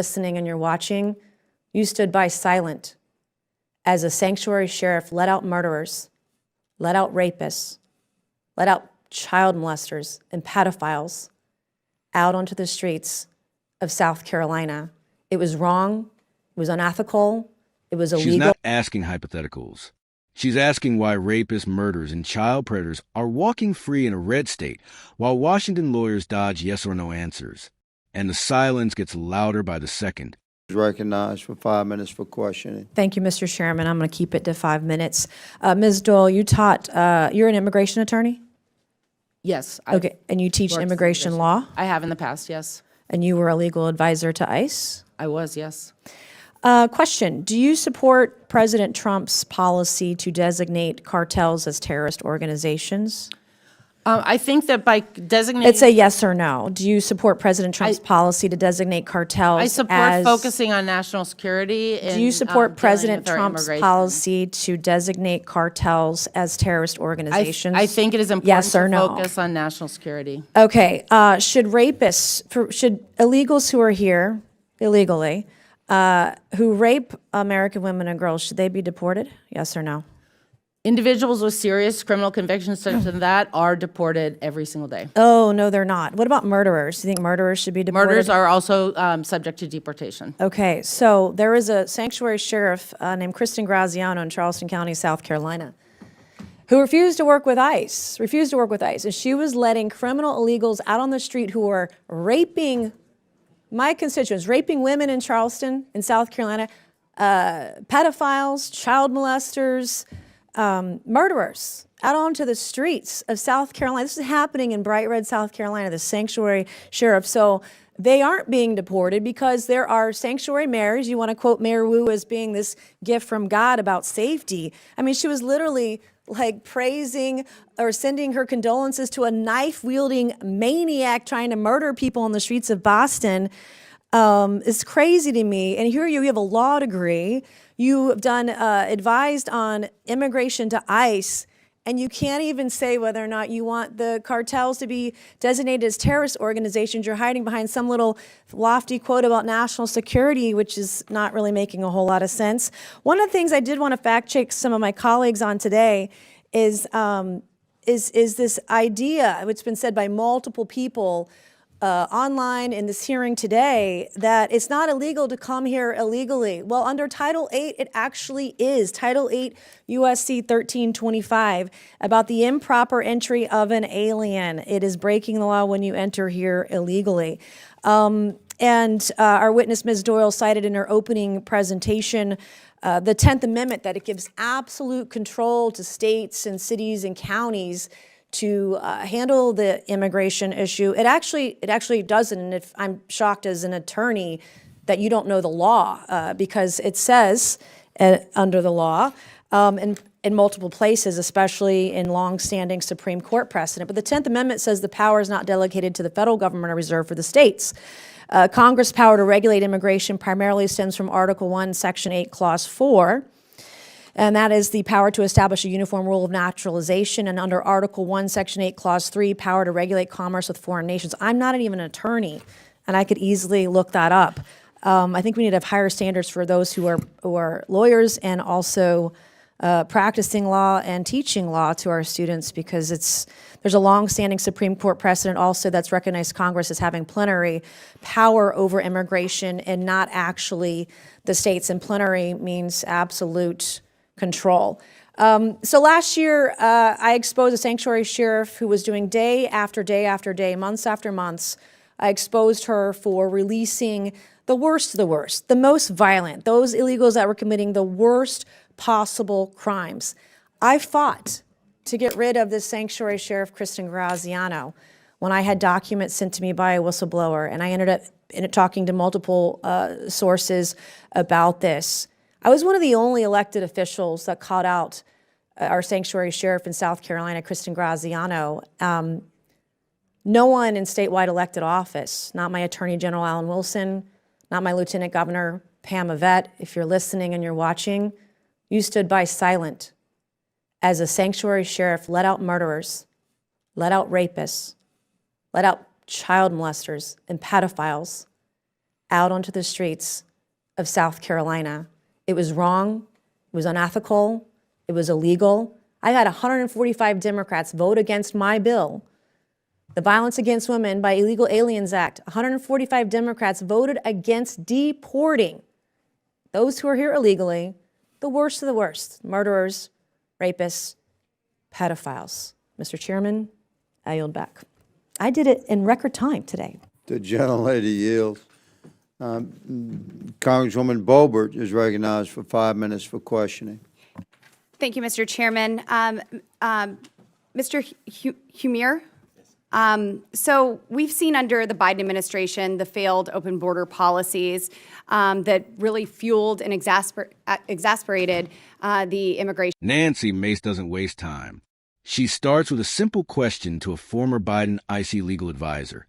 listening and you're watching, you stood by silent as a sanctuary sheriff let out murderers, let out rapists, let out child molesters and pedophiles out onto the streets of South Carolina. It was wrong, it was unethical, it was illegal. She's not asking hypotheticals. She's asking why rapists, murderers, and child predators are walking free in a red state while Washington lawyers dodge yes or no answers. And the silence gets louder by the second. Recognized for 5 minutes for questioning. Thank you, Mr. Chairman. I'm going to keep it to 5 minutes. Ms. Doyle, you taught, you're an immigration attorney? Yes. Okay, and you teach immigration law? I have in the past, yes. And you were a legal advisor to ICE? I was, yes. Question, do you support President Trump's policy to designate cartels as terrorist organizations? I think that by designating... It's a yes or no. Do you support President Trump's policy to designate cartels I support focusing on national security. Do you support President Trump's policy to designate cartels as terrorist organizations? I think it is important yes or to no? focus on national security. Okay. Should rapists, should illegals who are here illegally, who rape American women and girls, should they be deported? Yes or no? Individuals with serious criminal convictions such as that are deported every single day. Oh, no, they're not. What about murderers? Do you think murderers should be deported? Murderers are also subject to deportation. Okay, so there is a sanctuary sheriff named Kristen Graziano in Charleston County, South Carolina, who refused to work with ICE, and she was letting criminal illegals out on the street who were raping my constituents, raping women in Charleston, in South Carolina, pedophiles, child molesters, murderers out onto the streets of South Carolina. This is happening in bright red South Carolina, the sanctuary sheriff. So they aren't being deported because there are sanctuary mayors. You want to quote Mayor Wu as being this gift from God about safety. I mean, she was literally like praising or sending her condolences to a knife-wielding maniac trying to murder people on the streets of Boston. It's crazy to me. And here you have a law degree. You have done advised on immigration to ICE, and you can't even say whether or not you want the cartels to be designated as terrorist organizations. You're hiding behind some little lofty quote about national security, which is not really making a whole lot of sense. One of the things I did want to fact check some of my colleagues on today is this idea, which has been said by multiple people online in this hearing today, that it's not illegal to come here illegally. Well, under Title 8, it actually is. Title 8 USC 1325 about the improper entry of an alien. It is breaking the law when you enter here illegally. And our witness, Ms. Doyle, cited in her opening presentation the 10th Amendment, that it gives absolute control to states and cities and counties to handle the immigration issue. It actually doesn't, and if I'm shocked as an attorney that you don't know the law, because it says under the law in multiple places, especially in long-standing Supreme Court precedent. But the 10th Amendment says the power is not delegated to the federal government or reserved for the states. Congress' power to regulate immigration primarily stems from Article 1, Section 8, Clause 4. And that is the power to establish a uniform rule of naturalization. And under Article 1, Section 8, Clause 3, power to regulate commerce with foreign nations. I'm not even an attorney, and I could easily look that up. I think we need to have higher standards for those who are lawyers and also practicing law and teaching law to our students, because there's a long-standing Supreme Court precedent also that's recognized Congress as having plenary power over immigration and not actually the states. And plenary means absolute control. So last year, I exposed a sanctuary sheriff who was doing day after day after day, months after months. I exposed her for releasing the worst of the worst, the most violent, those illegals that were committing the worst possible crimes. I fought to get rid of this sanctuary sheriff, Kristen Graziano, when I had documents sent to me by a whistleblower, and I ended up talking to multiple sources about this. I was one of the only elected officials that caught out our sanctuary sheriff in South Carolina, Kristen Graziano. No one in statewide elected office, not my Attorney General Alan Wilson, not my Lieutenant Governor Pam Yvette, if you're listening and you're watching, you stood by silent as a sanctuary sheriff let out murderers, let out rapists, let out child molesters and pedophiles out onto the streets of South Carolina. It was wrong, it was unethical, it was illegal. I had 145 Democrats vote against my bill, the Violence Against Women by Illegal Aliens Act. 145 Democrats voted against deporting those who are here illegally, the worst of the worst, murderers, rapists, pedophiles. Mr. Chairman, I yield back. I did it in record time today. The gentlelady yields. Congresswoman Boebert is recognized for 5 minutes for questioning. Thank you, Mr. Chairman. Mr. Humir, so we've seen under the Biden administration the failed open border policies that really fueled and exasperated the immigration. Nancy Mace doesn't waste time. She starts with a simple question to a former Biden IC legal advisor.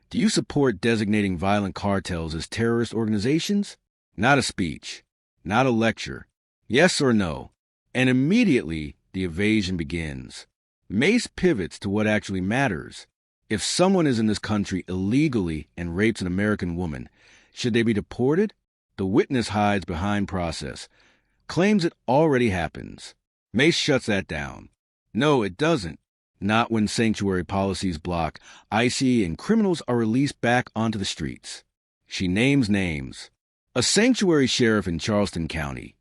Do you support designating violent cartels as terrorist organizations? Not a speech, not a lecture. Yes or no? And immediately, the evasion begins. Mace pivots to what actually matters. If someone is in this country illegally and rapes an American woman, should they be deported? The witness hides behind process, claims it already happens. Mace shuts that down. No, it doesn't. Not when sanctuary policies block ICE and criminals are released back onto the streets. She names names. A sanctuary sheriff in Charleston County,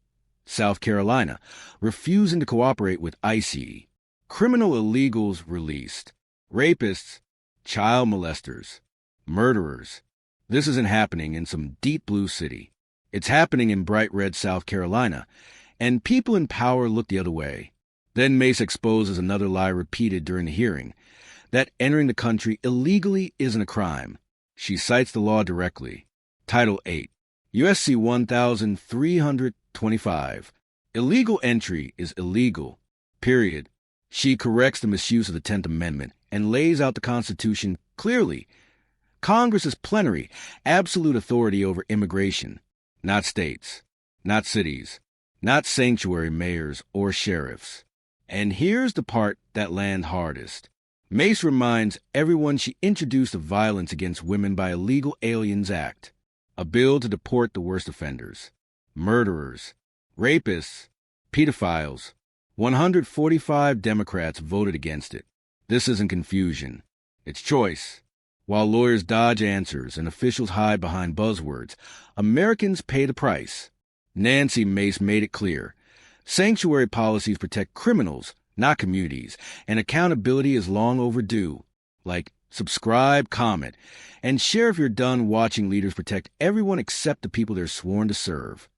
South Carolina, refusing to cooperate with ICE. Criminal illegals released. Rapists, child molesters, murderers. This isn't happening in some deep blue city. It's happening in bright red South Carolina, and people in power look the other way. Then Mace exposes another lie repeated during the hearing, that entering the country illegally isn't a crime. She cites the law directly. Title 8, USC 1325. Illegal entry is illegal, period. She corrects the misuse of the 10th Amendment and lays out the Constitution clearly. Congress is plenary, absolute authority over immigration, not states, not cities, not sanctuary mayors or sheriffs. And here's the part that lands hardest. Mace reminds everyone she introduced the Violence Against Women by Illegal Aliens Act, a bill to deport the worst offenders, murderers, rapists, pedophiles. 145 Democrats voted against it. This isn't confusion. It's choice. While lawyers dodge answers and officials hide behind buzzwords, Americans pay the price. Nancy Mace made it clear. Sanctuary policies protect criminals, not communities, and accountability is long overdue. Like, subscribe, comment, and share if you're done watching leaders protect everyone except the people they're sworn to serve.